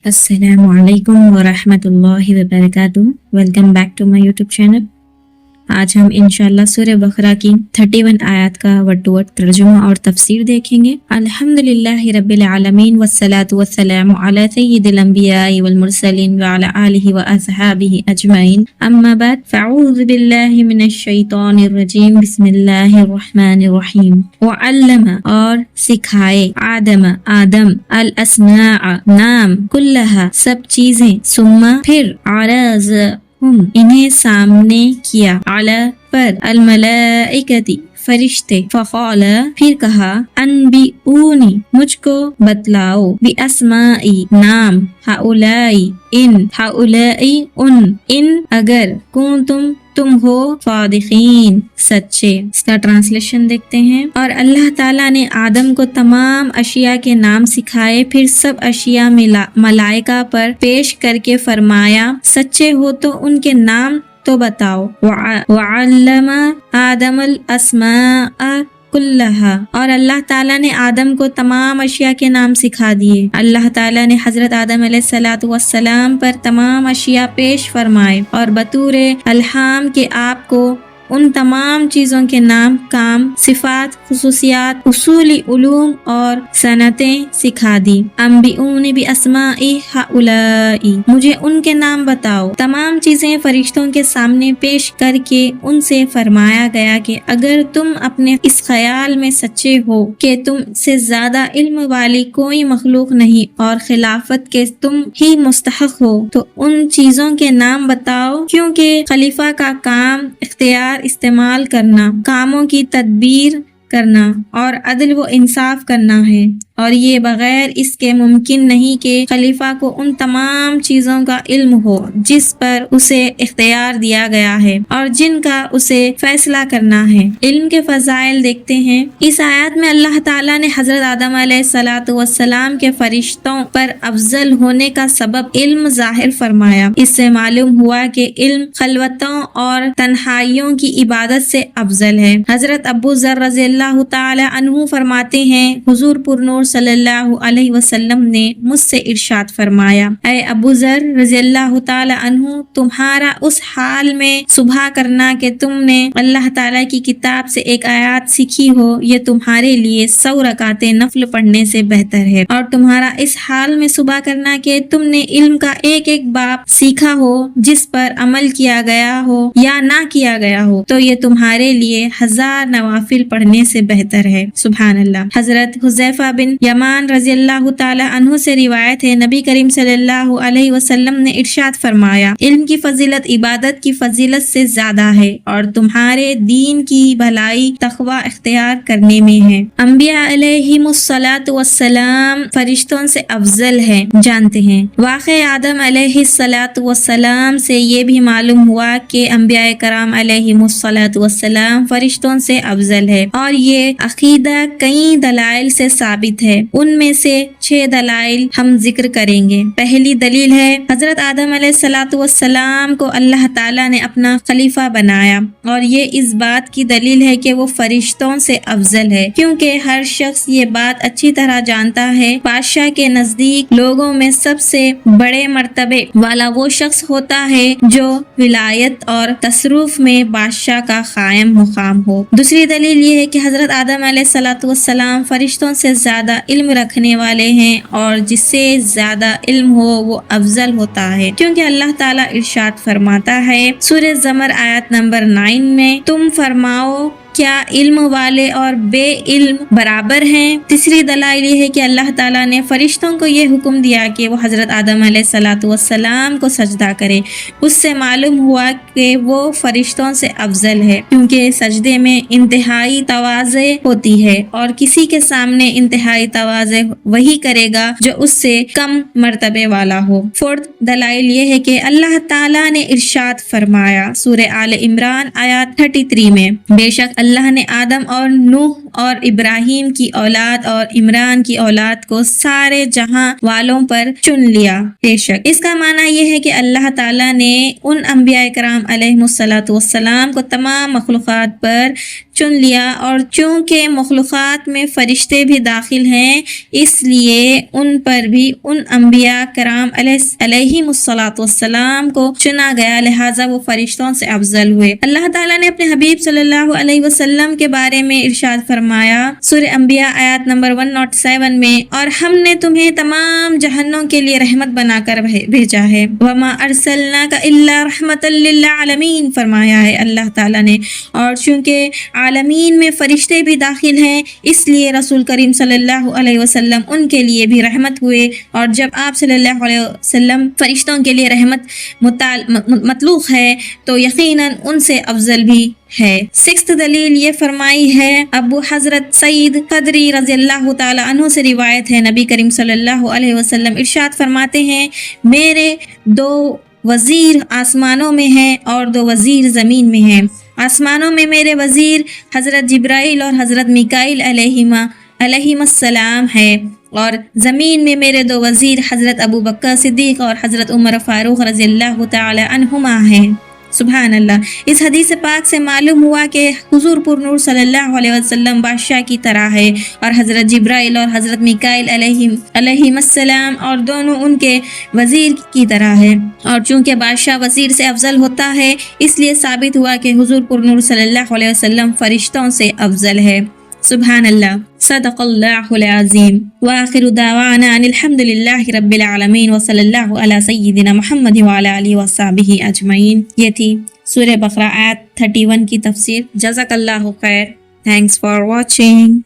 السلام علیکم ورحمۃ اللہ وبرکاتہ. Welcome back to my YouTube channel. آج ہم انشاءاللہ سورہ بقرہ کی 31 آیات کا ورڈ ٹو ورڈ ترجمہ اور تفسیر دیکھیں گے. الحمدللہ رب العالمین والصلاة والسلام علی سید الانبیاء والمرسلین وعلی آلہ واصحابہ اجمعین. اما بعد فاعوذ باللہ من الشیطان الرجیم. بسم اللہ الرحمن الرحیم. وعلم اور سکھائے آدم الاسماء نام کلہا سب چیزیں ثم پھر عرض انہیں سامنے کیا علی پر الملائکتی فرشتے فرشتے پھر کہا انبئونی مجھ کو بتلاؤ باسمائی نام ہؤلائی ان اگر کنتم تم ہو صادقین سچے. اس کا ٹرانسلیشن دیکھتے ہیں. اور اللہ تعالیٰ نے آدم کو تمام اشیاء کے نام سکھائے، پھر سب اشیاء ملائکہ پر پیش کر کے فرمایا سچے ہو تو ان کے نام تو بتاؤ. وعلم آدم الاسماء کلہا اور اللہ تعالیٰ نے آدم کو تمام اشیاء کے نام سکھا دیے. اللہ تعالیٰ نے حضرت آدم علیہ السلام پر تمام اشیاء پیش فرمائے اور بطور الہام کے آپ کو ان تمام چیزوں کے نام، کام، صفات، خصوصیات، اصولی علوم اور صنعتیں سکھا دی. انبئونی باسماء ہؤلاء مجھے ان کے نام بتاؤ. تمام چیزیں فرشتوں کے سامنے پیش کر کے ان سے فرمایا گیا کہ اگر تم اپنے اس خیال میں سچے ہو کہ تم سے زیادہ علم والی کوئی مخلوق نہیں اور خلافت کے تم ہی مستحق ہو تو ان چیزوں کے نام بتاؤ، کیونکہ خلیفہ کا کام اختیار استعمال کرنا، کاموں کی تدبیر کرنا اور عدل و انصاف کرنا ہے، اور یہ بغیر اس کے ممکن نہیں کہ خلیفہ کو ان تمام چیزوں کا علم ہو جس پر اسے اختیار دیا گیا ہے اور جن کا اسے فیصلہ کرنا ہے. علم کے فضائل دیکھتے ہیں. اس آیات میں اللہ تعالیٰ نے حضرت آدم علیہ السلام کے فرشتوں پر افضل ہونے کا سبب علم ظاہر فرمایا. اس سے معلوم ہوا کہ علم خلوتوں اور تنہائیوں کی عبادت سے افضل ہے. حضرت ابو ذر رضی اللہ تعالی عنہ فرماتے ہیں حضور پر نور صلی اللہ علیہ وسلم نے مجھ سے ارشاد فرمایا، اے ابو ذر رضی اللہ تعالی عنہ، تمہارا اس حال میں صبح کرنا کہ تم نے اللہ تعالی کی کتاب سے ایک آیات سیکھی ہو، یہ تمہارے لیے 100 رکعتیں نفل پڑھنے سے بہتر ہے. اور تمہارا اس حال میں صبح کرنا کہ تم نے علم کا ایک ایک باب سیکھا ہو جس پر عمل کیا گیا ہو یا نہ کیا گیا ہو تو یہ تمہارے لیے 1000 نوافل پڑھنے سے بہتر ہے. سبحان اللہ. حضرت حذیفہ بن یمان رضی اللہ تعالی عنہ سے روایت ہے، نبی کریم صلی اللہ علیہ وسلم نے ارشاد فرمایا، علم کی فضیلت عبادت کی فضیلت سے زیادہ ہے اور تمہارے دین کی بھلائی تقوی اختیار کرنے میں ہے. انبیاء علیہم الصلاۃ والسلام فرشتوں سے افضل ہے. جانتے ہیں واقع آدم علیہ الصلاۃ والسلام سے یہ بھی معلوم ہوا کہ انبیاء کرام علیہم الصلاۃ والسلام فرشتوں سے افضل ہے، اور یہ عقیدہ کئی دلائل سے ثابت ہے. ان میں سے 6 دلائل ہم ذکر کریں گے. پہلی دلیل ہے حضرت آدم علیہ الصلاۃ والسلام کو اللہ تعالیٰ نے اپنا خلیفہ بنایا، اور یہ اس بات کی دلیل ہے کہ وہ فرشتوں سے افضل ہے، کیونکہ ہر شخص یہ بات اچھی طرح جانتا ہے بادشاہ کے نزدیک لوگوں میں سب سے بڑے مرتبے والا وہ شخص ہوتا ہے جو ولایت اور تصرف میں بادشاہ کا قائم مقام ہو. دوسری دلیل یہ ہے کہ حضرت آدم علیہ الصلاۃ والسلام فرشتوں سے زیادہ علم رکھنے والے ہیں، اور جس سے زیادہ علم ہو وہ افضل ہوتا ہے، کیونکہ اللہ تعالیٰ ارشاد فرماتا ہے سورہ زمر آیت نمبر 9 میں، تم فرماؤ کیا علم والے اور بے علم برابر ہیں؟ تیسری دلائل یہ ہے کہ اللہ تعالیٰ نے فرشتوں کو یہ حکم دیا کہ وہ حضرت آدم علیہ الصلاۃ والسلام کو سجدہ کرے. اس سے معلوم ہوا کہ وہ فرشتوں سے افضل ہے، کیونکہ سجدے میں انتہائی تواضع ہوتی ہے، اور کسی کے سامنے انتہائی تواضع وہی کرے گا جو اس سے کم مرتبے والا ہو. فورتھ دلائل یہ ہے کہ اللہ تعالیٰ نے ارشاد فرمایا سورہ آل عمران آیات 33 میں، بے شک اللہ نے آدم اور نوح اور ابراہیم کی اولاد اور عمران کی اولاد کو سارے جہاں والوں پر چن لیا۔ بے شک اس کا معنی یہ ہے کہ اللہ تعالیٰ نے ان انبیاء کرام علیہم الصلاۃ والسلام کو تمام مخلوقات پر چن لیا، اور چونکہ مخلوقات میں فرشتے بھی داخل ہیں اس لیے ان پر بھی ان انبیاء کرام علیہم الصلاۃ والسلام کو چنا گیا، لہٰذا وہ فرشتوں سے افضل ہوئے۔ اللہ تعالیٰ نے اپنے حبیب صلی اللہ علیہ وسلم کے بارے میں ارشاد فرمایا سورہ انبیاء آیات نمبر 107 میں، اور ہم نے تمہیں تمام جہانوں کے لیے رحمت بنا کر بھیجا ہے، وما ارسلناک الا رحمۃ للعالمین فرمایا ہے اللہ تعالیٰ نے، اور چونکہ عالمین میں فرشتے بھی داخل ہیں اس لیے رسول کریم صلی اللہ علیہ وسلم ان کے لیے بھی رحمت ہوئے، اور جب آپ صلی اللہ علیہ وسلم فرشتوں کے لیے رحمت مطلوق ہے تو یقیناً ان سے افضل بھی ہے۔ سکستھ دلیل یہ فرمائی ہے، ابو حضرت سعید خدری رضی اللہ تعالی عنہ سے روایت ہے، نبی کریم صلی اللہ علیہ وسلم ارشاد فرماتے ہیں، میرے 2 وزیر آسمانوں میں ہیں اور 2 وزیر زمین میں ہیں۔ آسمانوں میں میرے وزیر حضرت جبرائیل اور حضرت میکائیل علیہم السلام ہے، اور زمین میں میرے 2 وزیر حضرت ابو بکر صدیق اور حضرت عمر فاروق رضی اللہ تعالی عنہما ہیں۔ سبحان اللہ۔ اس حدیث پاک سے معلوم ہوا کہ حضور پر نور صلی اللہ علیہ وسلم بادشاہ کی طرح ہے، اور حضرت جبرائیل اور حضرت میکائیل علیہم السلام اور دونوں ان کے وزیر کی طرح ہے، اور چونکہ بادشاہ وزیر سے افضل ہوتا ہے اس لیے ثابت ہوا کہ حضور پر نور صلی اللہ علیہ وسلم فرشتوں سے افضل ہے۔ سبحان اللہ۔ صدق اللہ العظیم۔ وآخر دعوانا ان الحمد للہ رب العالمین وصلی اللہ علی سیدنا محمد وعلی آلہ وصحبہ اجمعین۔ یہ تھی سورہ بقرہ آیت 31 کی تفسیر۔ جزاک اللہ خیر۔ Thanks for watching.